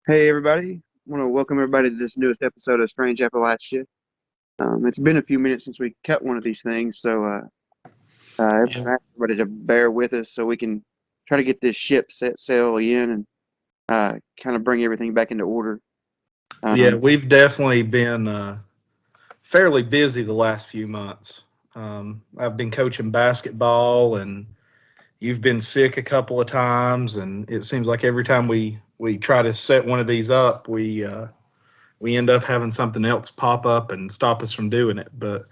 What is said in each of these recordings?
Hey everybody, I want to welcome everybody to this newest episode of Strange Appalachia. It's been a few minutes since we cut one of these things, so I Yeah, ask everybody to bear with us so we can try to get this ship set sail again and kind of bring everything back into order. yeah, Um, we've definitely been fairly busy the last few months. I've been coaching basketball, and you've been sick a couple of times, and it seems like every time we try to set one of these up, we end up having something else pop up and stop us from doing it. But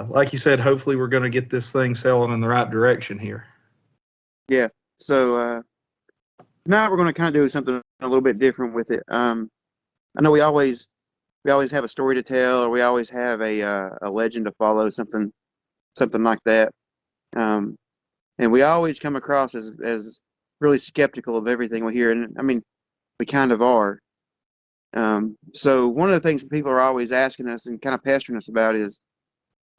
like you said, hopefully we're going to get this thing sailing in the right direction here. yeah, so now we're going to kind of do something a little bit different with it. I know we always have a story to tell, or we always have a legend to follow, something like that. Um, and we always come across as really skeptical of everything we hear, and I mean we kind of are. So one of the things people are always asking us and kind of pestering us about is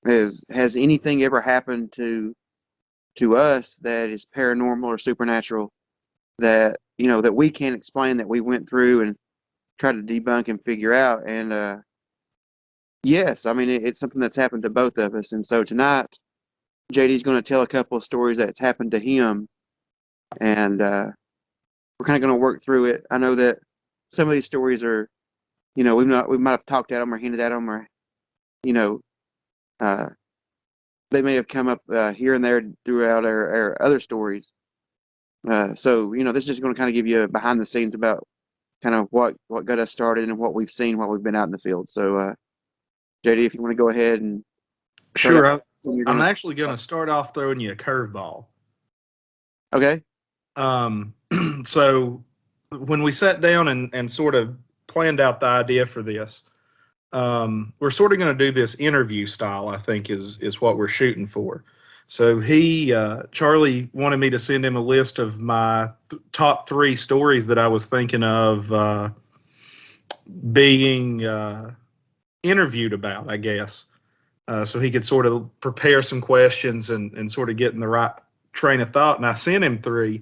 has anything ever happened to us that is paranormal or supernatural that that we can't explain, that we went through and try to debunk and figure out. And yes, I mean it's something that's happened to both of us. And so tonight JD's going to tell a couple of stories that's happened to him, and we're kind of going to work through it. I know that some of these stories are, we might have talked at them or hinted at them, or you know, uh, they may have come up here and there throughout our other stories. So this is just going to kind of give you a behind the scenes about kind of what got us started and what we've seen while we've been out in the field. So JD, if you want to go ahead and start out, Sure, you're I'm going to. actually going to start off throwing you a curveball. Okay. Um, so when we sat down and sort of planned out the idea for this, we're sort of going to do this interview style. I think is what we're shooting for. So Charlie wanted me to send him a list of my top three stories that I was thinking of being interviewed about, I guess, so he could sort of prepare some questions and sort of get in the right train of thought. And I sent him three.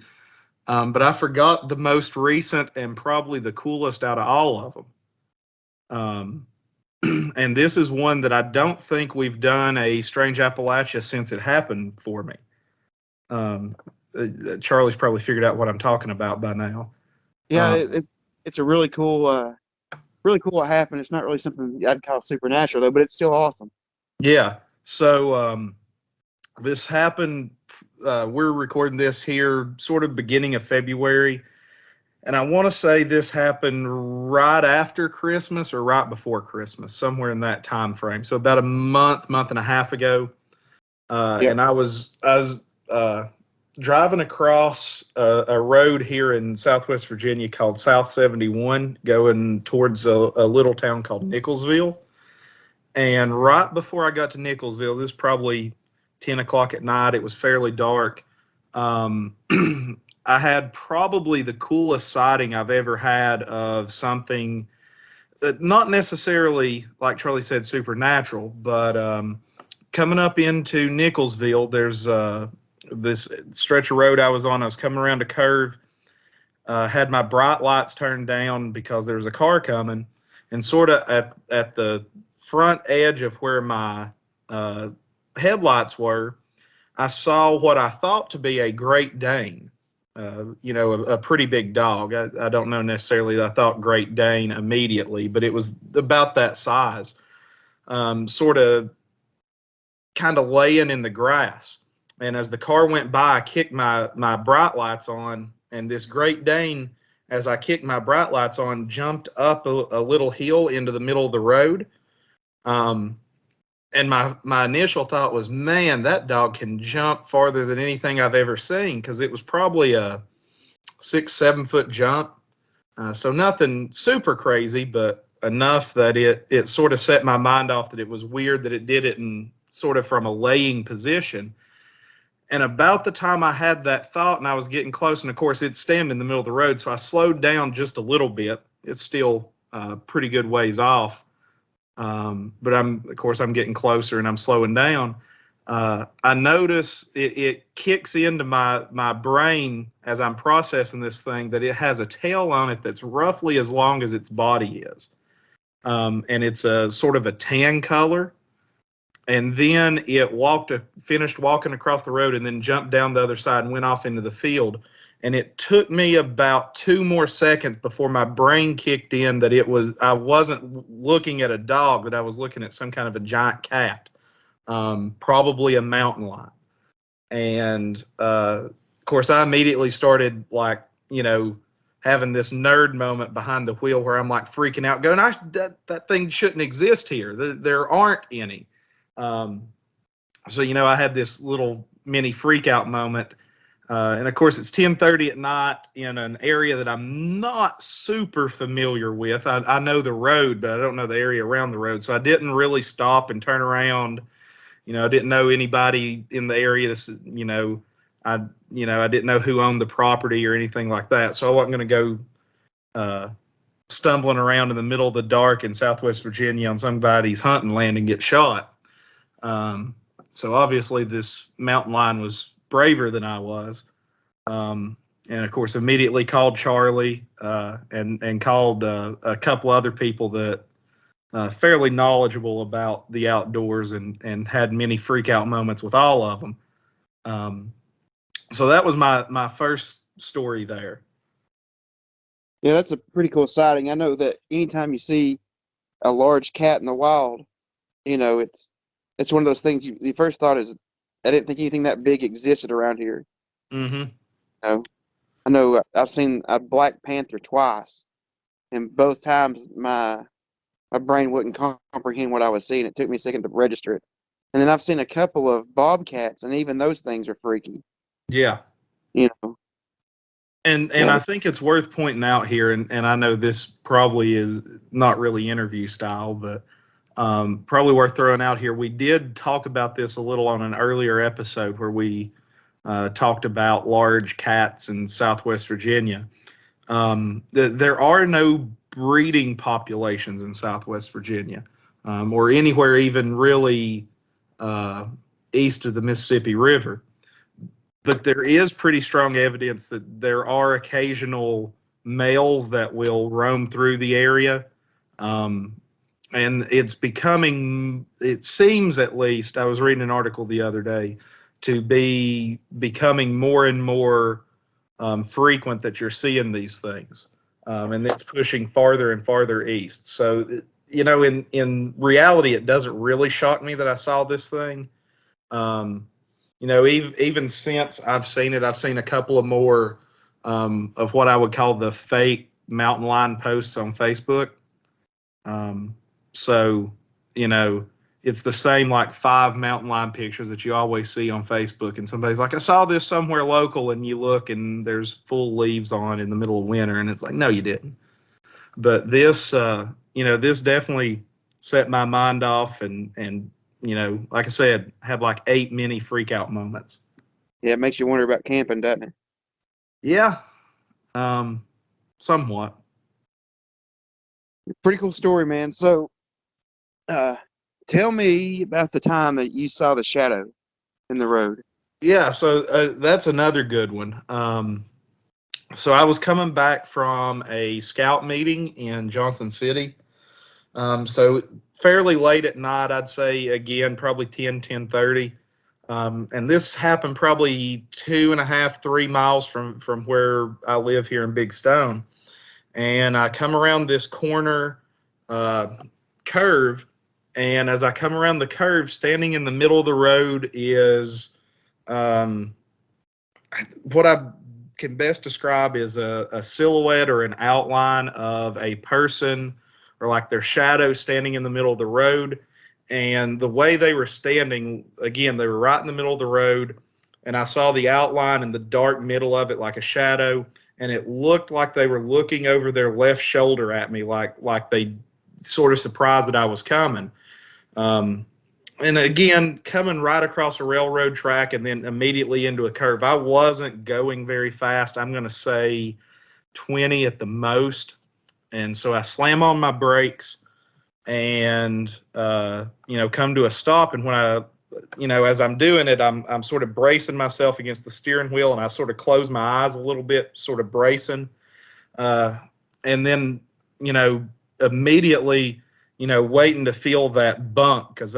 But I forgot the most recent and probably the coolest out of all of them. And this is one that I don't think we've done a Strange Appalachia since it happened for me. Um, Charlie's probably figured out what I'm talking about by now. Yeah, Um, it's a really cool what happened. It's not really something I'd call supernatural though, but it's still awesome. yeah. So this happened. We're recording this here sort of beginning of February. And I want to say this happened right after Christmas or right before Christmas, somewhere in that time frame. So about a month and a half ago, Yep. and I was driving across a road here in Southwest Virginia called South 71, going towards a little town called Nicholsville. And right before I got to Nicholsville, this was probably 10 o'clock at night. It was fairly dark. Um, I had probably the coolest sighting I've ever had of something not necessarily, like Charlie said, supernatural, but coming up into Nicholsville, there's this stretch of road I was on. I was coming around a curve, had my bright lights turned down because there was a car coming, and sort of at the front edge of where my uh, headlights were, I saw what I thought to be a Great Dane. A pretty big dog. I don't know necessarily that I thought Great Dane immediately, but it was about that size, sort of kind of laying in the grass. And as the car went by, I kicked my bright lights on, and this Great Dane, as I kicked my bright lights on, jumped up a little hill into the middle of the road. Um, and my initial thought was, man, that dog can jump farther than anything I've ever seen, because it was probably a 6, 7 foot jump. So nothing super crazy, but enough that it sort of set my mind off that it was weird that it did it in sort of from a laying position. And about the time I had that thought and I was getting close, and of course it's standing in the middle of the road, so I slowed down just a little bit. It's still pretty good ways off, but of course I'm getting closer and I'm slowing down. I notice it kicks into my brain as I'm processing this thing that it has a tail on it that's roughly as long as its body is. And it's a sort of a tan color. And then it finished walking across the road and then jumped down the other side and went off into the field. And it took me about 2 more seconds before my brain kicked in that I wasn't looking at a dog, that I was looking at some kind of a giant cat, probably a mountain lion. And of course, I immediately started having this nerd moment behind the wheel where I'm like freaking out, going, that thing shouldn't exist here. There aren't any. So I had this little mini freak out moment. And of course, it's 10:30 at night in an area that I'm not super familiar with. I know the road, but I don't know the area around the road. So I didn't really stop and turn around. I didn't know anybody in the area. I didn't know who owned the property or anything like that. So I wasn't going to go stumbling around in the middle of the dark in Southwest Virginia on somebody's hunting land and get shot. So obviously this mountain lion was braver than I was. And of course, immediately called Charlie and called a couple other people that fairly knowledgeable about the outdoors and had many freak out moments with all of them. So that was my first story there. Yeah, that's a pretty cool sighting. I know that anytime you see a large cat in the wild, it's one of those things. The first thought is, I didn't think anything that big existed around here. Mm-hmm. I know I've seen a black panther twice, and both times my brain wouldn't comprehend what I was seeing. It took me a second to register it. And then I've seen a couple of bobcats, and even those things are freaky. Yeah. And Yeah. I think it's worth pointing out here, and I know this probably is not really interview style, but probably worth throwing out here. We did talk about this a little on an earlier episode where we talked about large cats in Southwest Virginia. There are no breeding populations in Southwest Virginia or anywhere even really east of the Mississippi River. But there is pretty strong evidence that there are occasional males that will roam through the area. And it's it seems at least, I was reading an article the other day, to be becoming more and more frequent that you're seeing these things. And it's pushing farther and farther east. So, in reality, it doesn't really shock me that I saw this thing. Even since I've seen it, I've seen a couple of more of what I would call the fake mountain lion posts on Facebook. So, it's the same like 5 mountain lion pictures that you always see on Facebook. And somebody's like, I saw this somewhere local, and you look and there's full leaves on in the middle of winter. And it's like, no, you didn't. But this, this definitely set my mind off and like I said, had like 8 mini freak out moments. Yeah, it makes you wonder about camping, doesn't it? Yeah, somewhat. Pretty cool story, man. So, tell me about the time that you saw the shadow in the road. Yeah, so that's another good one. So I was coming back from a scout meeting in Johnson City. So fairly late at night, I'd say, again, probably 10:30. And this happened probably 2.5, 3 miles from where I live here in Big Stone. And I come around this corner curve. And as I come around the curve, standing in the middle of the road is what I can best describe is a silhouette or an outline of a person or like their shadow standing in the middle of the road. And the way they were standing, again, they were right in the middle of the road. And I saw the outline in the dark middle of it like a shadow. And it looked like they were looking over their left shoulder at me, like they sort of surprised that I was coming. And again, coming right across a railroad track and then immediately into a curve. I wasn't going very fast. I'm going to say 20 at the most. And so I slam on my brakes and, come to a stop. And when I as I'm doing it, I'm sort of bracing myself against the steering wheel, and I sort of close my eyes a little bit, sort of bracing, and then immediately waiting to feel that bump, because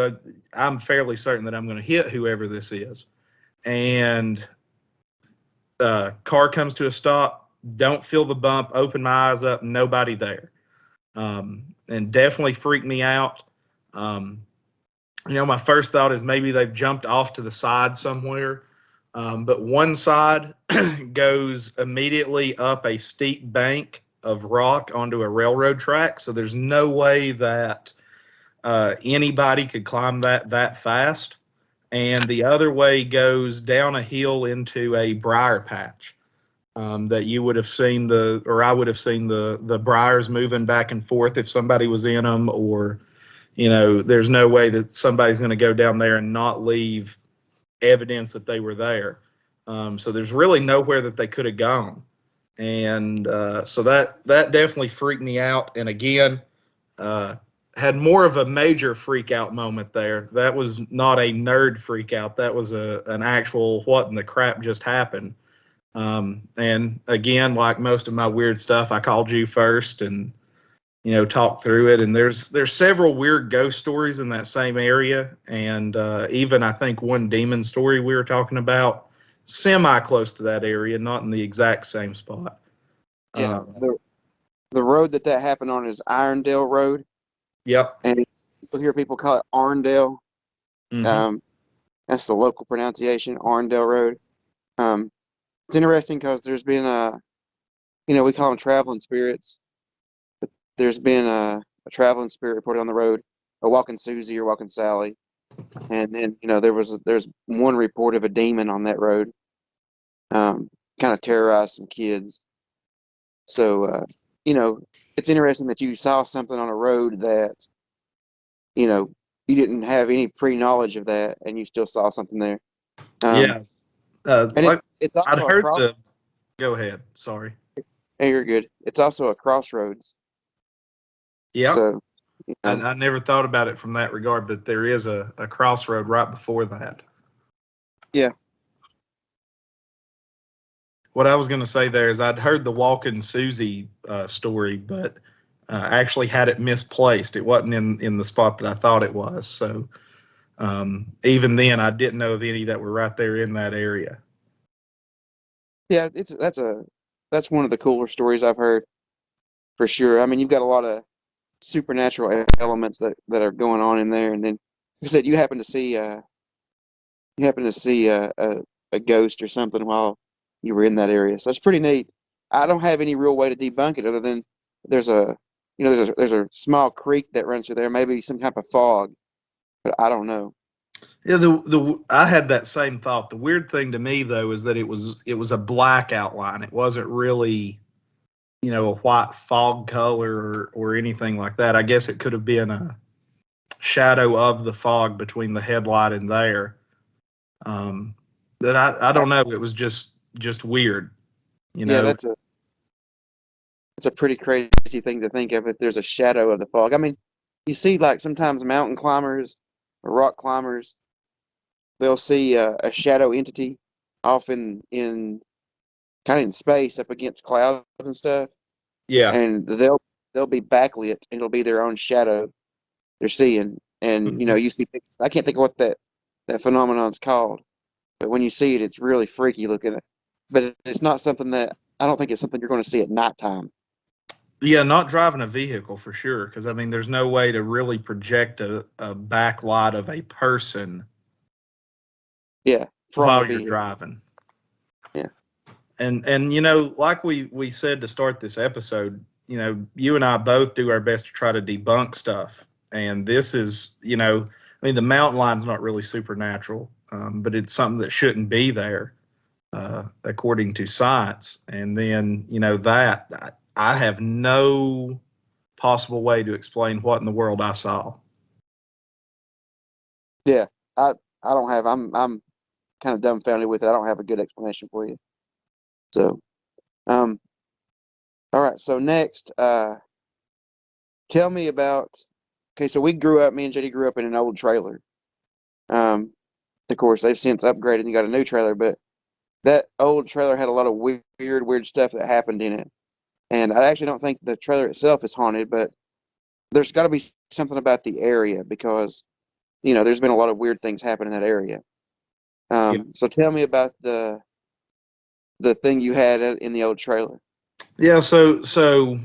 I'm fairly certain that I'm going to hit whoever this is, and car comes to a stop. Don't feel the bump. Open my eyes up. Nobody there, and definitely freaked me out. My first thought is maybe they've jumped off to the side somewhere. But one side goes immediately up a steep bank of rock onto a railroad track. So there's no way that anybody could climb that fast. And the other way goes down a hill into a briar patch. That you would have seen or I would have seen the briars moving back and forth if somebody was in them, or there's no way that somebody's going to go down there and not leave evidence that they were there. So there's really nowhere that they could have gone. And so that definitely freaked me out. And again, had more of a major freak out moment there. That was not a nerd freak out. That was an actual what in the crap just happened. And again, like most of my weird stuff, I called you first and talk through it. And there's several weird ghost stories in that same area, and even I think one demon story we were talking about, semi close to that area, not in the exact same spot. Yeah, the road that happened on is Irondale Road, Yep. and you'll hear people call it Arndale. Mm-hmm. That's the local pronunciation, Arndale Road. It's interesting because there's been we call them traveling spirits, but there's been a traveling spirit reported on the road, a walking Susie or walking Sally, and then there's one report of a demon on that road, kind of terrorized some kids. So it's interesting that you saw something on a road that you know you didn't have any pre-knowledge of that, and you still saw something there. Yeah. And Like it's I'd also a heard cross. the. Go ahead. Sorry. Hey, you're good. It's also a crossroads. Yeah. So you know, I never thought about it from that regard, but there is a crossroad right before that. yeah, What I was going to say there is I'd heard the Walking Susie story, but actually had it misplaced. It wasn't in the spot that I thought it was. So even then, I didn't know of any that were right there in that area. yeah. That's one of the cooler stories I've heard for sure. I mean, you've got a lot of supernatural elements that are going on in there, and then like I said you happen to see a ghost or something while you were in that area. So that's pretty neat. I don't have any real way to debunk it other than there's a there's a small creek that runs through there, maybe some type of fog, but I don't know. Yeah, the I had that same thought. The weird thing to me though is that it was a black outline. It wasn't really a white fog color or anything like that. I guess it could have been a shadow of the fog between the headlight and there. Um, but I don't know. It was just weird, you Yeah, know. that's a pretty crazy thing to think of if there's a shadow of the fog. I mean, you see like sometimes mountain climbers or rock climbers, they'll see a shadow entity off in kind of in space up against clouds and stuff, Yeah. and they'll be backlit and it'll be their own shadow they're seeing. And you see, I can't think of what that phenomenon's called, but when you see it, it's really freaky looking. But it's not something that I don't think it's something you're going to see at nighttime. Yeah, not driving a vehicle for sure, because I mean, there's no way to really project a backlight of a person Yeah, from a while you're vehicle. driving. Yeah, And like we said to start this episode, you and I both do our best to try to debunk stuff. And this is, I mean, the mountain line's not really supernatural, but it's something that shouldn't be there, according to science. And then, that I have no possible way to explain what in the world I saw. yeah. I don't have. I'm kind of dumbfounded with it. I don't have a good explanation for you. So, um, all right. So next, tell me about. Okay, so me and JD grew up in an old trailer. Of course, they've since upgraded and got a new trailer, but that old trailer had a lot of weird stuff that happened in it. And I actually don't think the trailer itself is haunted, but there's got to be something about the area because, there's been a lot of weird things happen in that area. Yeah. So tell me about the thing you had in the old trailer. Yeah, so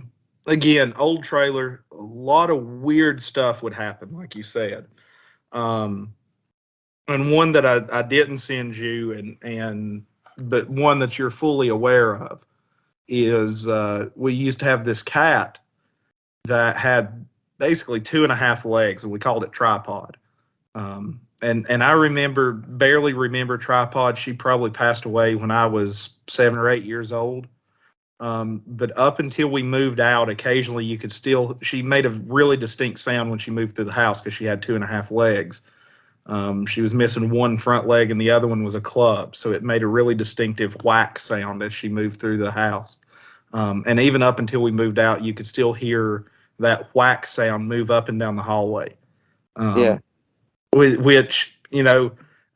again, old trailer, a lot of weird stuff would happen, like you said. Um, and one that I didn't send you, and but one that you're fully aware of is we used to have this cat that had basically 2.5 legs, and we called it Tripod. And I barely remember Tripod. She probably passed away when I was 7 or 8 years old. But up until we moved out, occasionally she made a really distinct sound when she moved through the house because she had 2.5 legs. She was missing one front leg and the other one was a club. So it made a really distinctive whack sound as she moved through the house. And even up until we moved out, you could still hear that whack sound move up and down the hallway. Yeah. Which,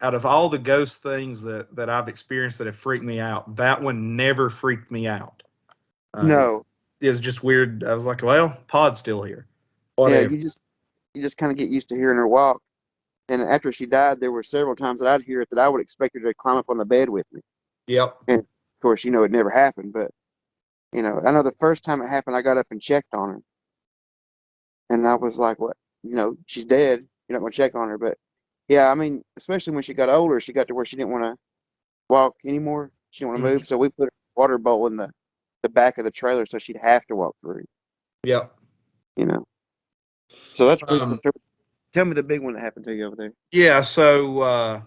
out of all the ghost things that I've experienced that have freaked me out, that one never freaked me out. No. It was just weird. I was like, well, Pod's still here. Yeah, Whatever. you just kind of get used to hearing her walk. And after she died, there were several times that I'd hear it that I would expect her to climb up on the bed with me. Yep. And of course, it never happened. But I know the first time it happened, I got up and checked on her, and I was like, "What? She's dead. You're not going to check on her." But yeah, I mean, especially when she got older, she got to where she didn't want to walk anymore. She didn't want to Mhm. move, so we put a water bowl in the back of the trailer so she'd have to walk through. Yep. You know, so that's pretty cool. Um, Tell me the big one that happened to you over there. yeah. So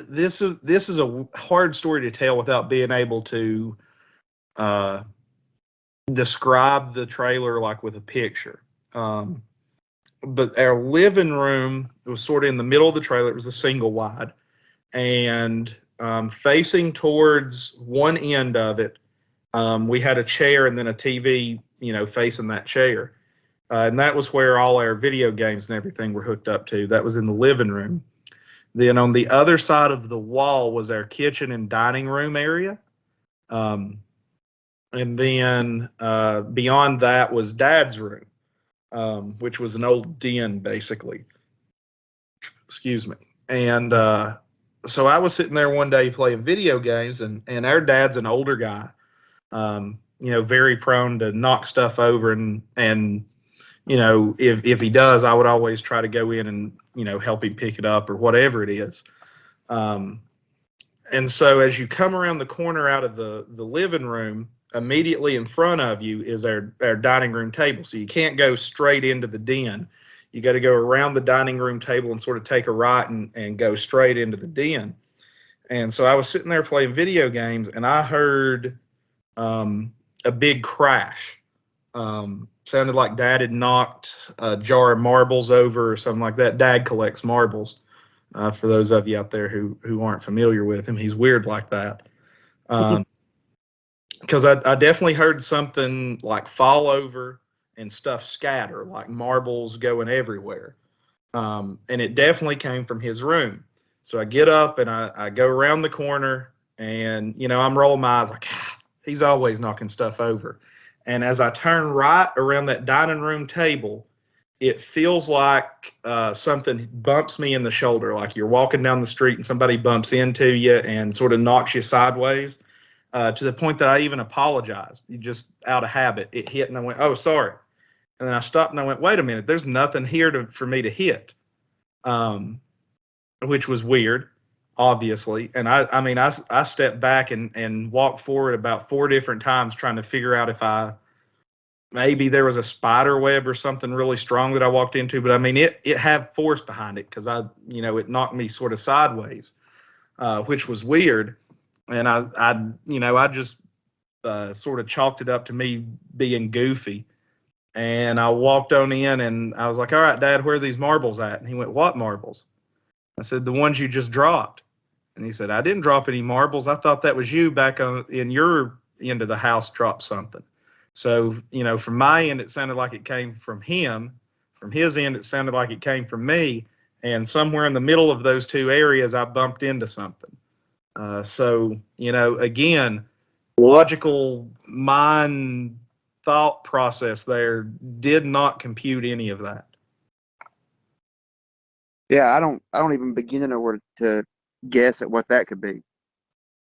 this is a hard story to tell without being able to uh, describe the trailer like with a picture. But our living room was sort of in the middle of the trailer. It was a single wide, and facing towards one end of it, we had a chair and then a TV, facing that chair. And that was where all our video games and everything were hooked up to. That was in the living room. Then on the other side of the wall was our kitchen and dining room area. Um, and then beyond that was Dad's room, which was an old den, basically. Excuse me. And so I was sitting there one day playing video games, and our dad's an older guy, very prone to knock stuff over, and if he does, I would always try to go in and help him pick it up or whatever it is. Um, and so as you come around the corner out of the living room, immediately in front of you is our dining room table. So you can't go straight into the den. You got to go around the dining room table and sort of take a right and go straight into the den. And so I was sitting there playing video games, and I heard a big crash. Sounded like Dad had knocked a jar of marbles over or something like that. Dad collects marbles. For those of you out there who aren't familiar with him, he's weird like that. Because I definitely heard something like fall over and stuff scatter, like marbles going everywhere. And it definitely came from his room. So I get up and I go around the corner, and I'm rolling my eyes like, he's always knocking stuff over. And as I turn right around that dining room table, it feels like something bumps me in the shoulder, like you're walking down the street and somebody bumps into you and sort of knocks you sideways, to the point that I even apologized. You just out of habit, it hit, and I went, "Oh, sorry." And then I stopped and I went, "Wait a minute, there's nothing here for me to hit," which was weird, obviously. And I stepped back and walked forward about 4 different times trying to figure out if maybe there was a spider web or something really strong that I walked into. But it had force behind it because it knocked me sort of sideways, which was weird. And I just sort of chalked it up to me being goofy. And I walked on in and I was like, "All right, Dad, where are these marbles at?" And he went, "What marbles?" I said, "The ones you just dropped." And he said, "I didn't drop any marbles. I thought that was you back in your end of the house dropped something." So, from my end, it sounded like it came from him. From his end, it sounded like it came from me. And somewhere in the middle of those two areas, I bumped into something. So, again, logical mind thought process there did not compute any of that. Yeah, I don't even begin to know where to guess at what that could be.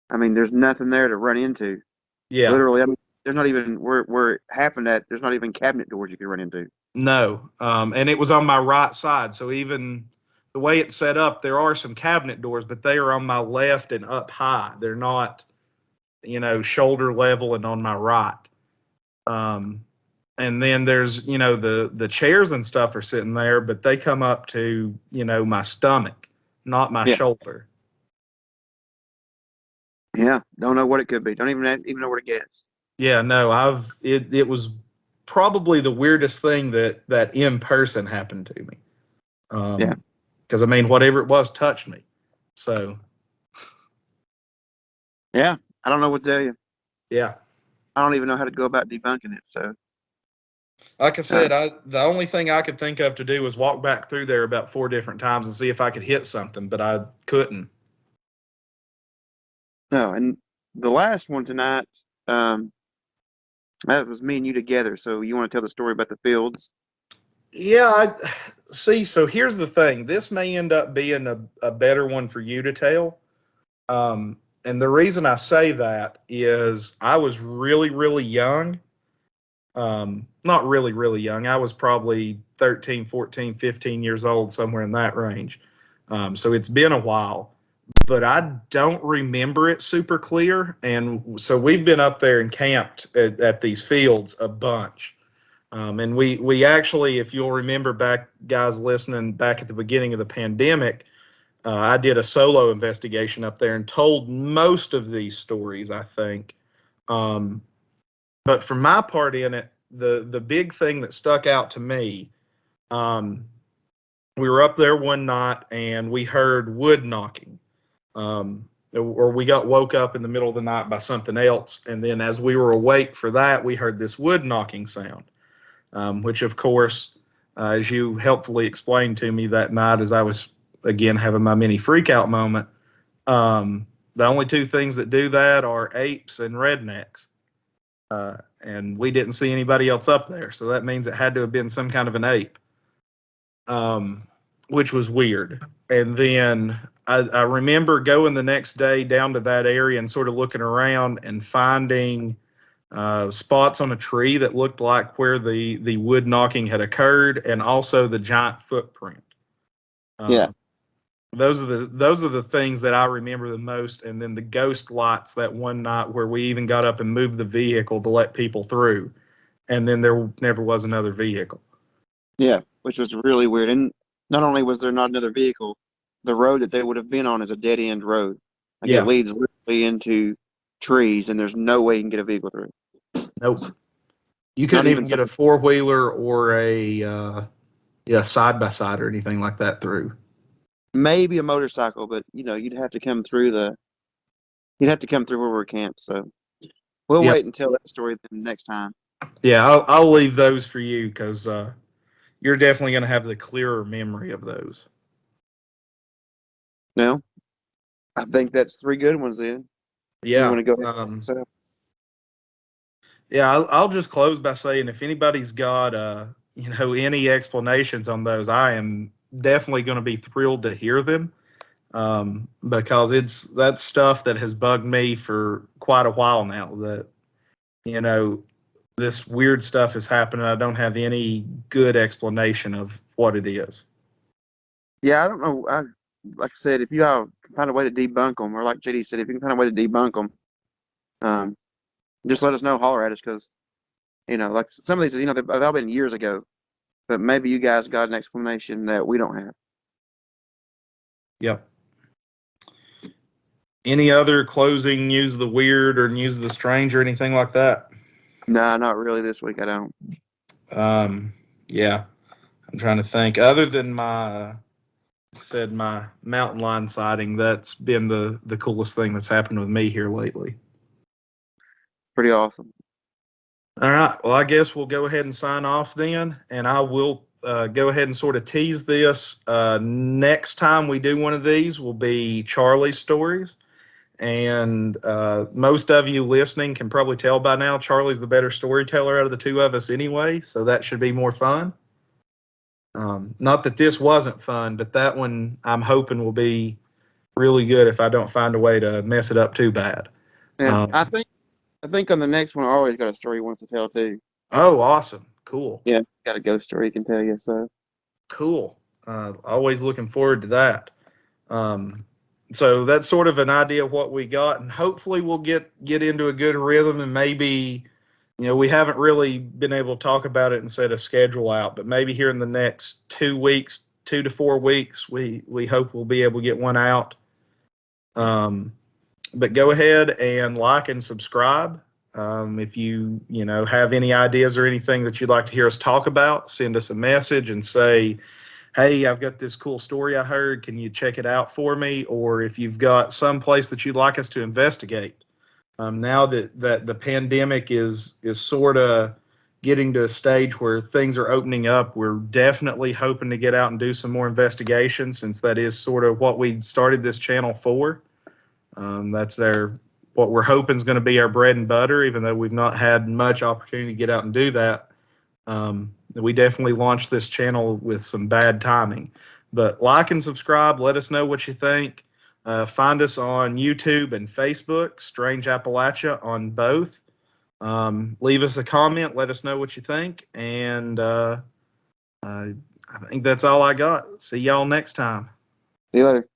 I mean, there's nothing there to run into. Yeah, Literally, I mean, there's not even where it happened at. There's not even cabinet doors you could run into. no. And it was on my right side. So even the way it's set up, there are some cabinet doors, but they are on my left and up high. They're not, shoulder level and on my right. Um, and then there's, the chairs and stuff are sitting there, but they come up to, my stomach, not my Yeah, shoulder. yeah. Don't know what it could be. Don't even know where to guess. Yeah, no, it was probably the weirdest thing that in person happened to me. Yeah, Because I mean, whatever it was touched me. So yeah. I don't know what to tell you. yeah, I don't even know how to go about debunking it. So, like I uh, said, the only thing I could think of to do was walk back through there about 4 different times and see if I could hit something, but I couldn't. no. And the last one tonight, um, that was me and you together. So you want to tell the story about the fields? Yeah, see. So here's the thing. This may end up being a better one for you to tell. And the reason I say that is I was really, really young. Not really, really young. I was probably 13, 14, 15 years old, somewhere in that range. So it's been a while, but I don't remember it super clear. And so we've been up there and camped at these fields a bunch. And we actually, if you'll remember back, guys listening back at the beginning of the pandemic, I did a solo investigation up there and told most of these stories, I think. Um, but for my part in it, the big thing that stuck out to me, um, we were up there one night and we heard wood knocking. Or we got woke up in the middle of the night by something else, and then as we were awake for that, we heard this wood knocking sound, which of course, as you helpfully explained to me that night, as I was again having my mini freak out moment, the only two things that do that are apes and rednecks. And we didn't see anybody else up there. So that means it had to have been some kind of an ape, um, which was weird. And then I remember going the next day down to that area and sort of looking around and finding spots on a tree that looked like where the wood knocking had occurred, and also the giant footprint. Yeah. Uh, those are the things that I remember the most. And then the ghost lights that one night where we even got up and moved the vehicle to let people through, and then there never was another vehicle. Yeah, which was really weird. And not only was there not another vehicle, the road that they would have been on is a dead end road. Like it Yeah, leads literally into trees, and there's no way you can get a vehicle through. nope. You Not couldn't even even get some, a four wheeler or a side by side or anything like that through. maybe a motorcycle, but you'd have to come through where we're camped. So we'll Yep. wait and tell that story the next time. Yeah, I'll leave those for you because you're definitely going to have the clearer memory of those. No, I think that's three good ones then. You Yeah. want to go ahead? So Yeah, I'll just close by saying if anybody's got any explanations on those, I am definitely going to be thrilled to hear them, because that's stuff that has bugged me for quite a while now. That you know this weird stuff is happening. I don't have any good explanation of what it is. yeah, I don't know. Like I said, if you all can find a way to debunk them, or like JD said, if you can find a way to debunk them, um, just let us know. Holler at us because like some of these, they've all been years ago, but maybe you guys got an explanation that we don't have. Yep. Any other closing news of the weird or news of the strange or anything like that? Nah, not really this week. I don't. Yeah, I'm trying to think. Other than my mountain lion sighting, that's been the coolest thing that's happened with me here lately. It's pretty awesome. All right. Well, I guess we'll go ahead and sign off then, and I will go ahead and sort of tease this. Next time we do one of these will be Charlie's stories. And most of you listening can probably tell by now, Charlie's the better storyteller out of the two of us anyway, so that should be more fun. Not that this wasn't fun, but that one I'm hoping will be really good if I don't find a way to mess it up too bad. Yeah, I think on the next one, Arlie's got a story he wants to tell too. Oh, awesome. Cool. Yeah, got a ghost story he can tell you. So Cool. Always looking forward to that. So that's sort of an idea of what we got, and hopefully we'll get into a good rhythm, and maybe, we haven't really been able to talk about it and set a schedule out, but maybe here in the next 2 weeks, 2 to 4 weeks, we hope we'll be able to get one out. But go ahead and like and subscribe. If you have any ideas or anything that you'd like to hear us talk about, send us a message and say, hey, I've got this cool story I heard. Can you check it out for me? Or if you've got some place that you'd like us to investigate. Now that the pandemic is sort of getting to a stage where things are opening up, we're definitely hoping to get out and do some more investigation, since that is sort of what we started this channel for. That's what we're hoping is going to be our bread and butter, even though we've not had much opportunity to get out and do that. We definitely launched this channel with some bad timing. But like and subscribe. Let us know what you think. Find us on YouTube and Facebook, Strange Appalachia on both. Leave us a comment. Let us know what you think. And I think that's all I got. See y'all next time. see you later.